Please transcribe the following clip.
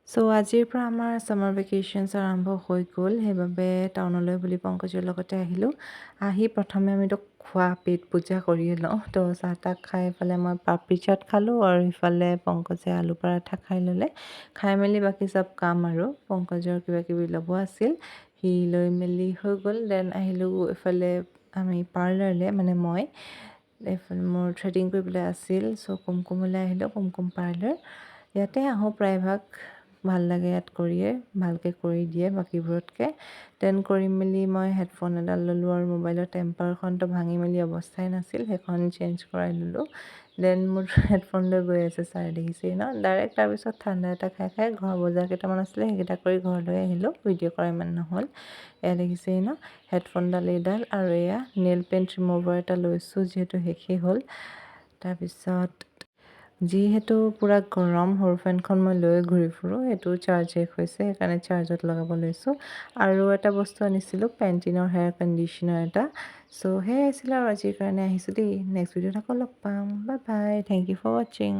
চ' আজিৰ পৰা আমাৰ ছামাৰ ভেকেশ্যনছ আৰম্ভ হৈ গ'ল, সেইবাবে টাউনলৈ বুলি পংকজৰ লগতে আহিলোঁ। আহি প্ৰথমে আমিতো খোৱা পেট পূজা কৰিয়ে লওঁ। তো চাহ তাহ খাই ইফালে মই পাপৰি চাট খালোঁ আৰু ইফালে পংকজে আলু পৰাঠা খাই ল'লে। খাই মেলি বাকী চব কাম আৰু পংকজৰ কিবা কিবি ল'ব আছিল, সি লৈ মেলি হৈ গ'ল। দেন আহিলোঁ ইফালে আমি পাৰ্লাৰলৈ, মানে মই এইফালে মোৰ থ্ৰেডিং কৰিবলৈ আছিল। চ' কুমকুমলৈ আহিলোঁ, কুমকুম পাৰ্লাৰ। ইয়াতে আহোঁ প্ৰায়ভাগ, ভাল লাগে ইয়াত কৰিয়ে, ভালকৈ কৰি দিয়ে বাকীবোৰতকৈ। দেন কৰি মেলি মই হেডফোন এডাল ল'লোঁ আৰু মোবাইলৰ টেম্পাৰখনটো ভাঙি মেলি অৱস্থাই নাছিল, সেইখন চেঞ্জ কৰাই ল'লোঁ। দেন মোৰ হেডফোন লৈ গৈ আছে ছাৰ, দেখিছেই ন। ডাইৰেক্ট তাৰপিছত ঠাণ্ডা এটা খাই খাই ঘৰ বজাৰ কেইটামান আছিলে সেইকেইটা কৰি ঘৰলৈ আহিলোঁ। ভিডিঅ' কৰা ইমান নহ'ল। এয়া দেখিছেই ন, হেডফোনডাল এইডাল, আৰু এয়া নেইল পেইণ্ট ৰিমুভাৰ এটা লৈছোঁ যিহেতু শেষেই হ'ল। তাৰপিছত যিহেতু পূৰা গৰম, সৰু ফেনখন মই লৈ ঘূৰি ফুৰোঁ, সেইটো চাৰ্জ শেষ হৈছে, সেইকাৰণে চাৰ্জত লগাব লৈছোঁ। আৰু এটা বস্তু আনিছিলোঁ, পেণ্টিনৰ হেয়াৰ কণ্ডিশ্যনাৰ এটা। চ' সেয়াই আছিলে আৰু আজিৰ কাৰণে আহিছোঁ দেই। নেক্সট ভিডিঅ'ত আকৌ লগ পাম। Bye bye, thank you for ৱাচিং।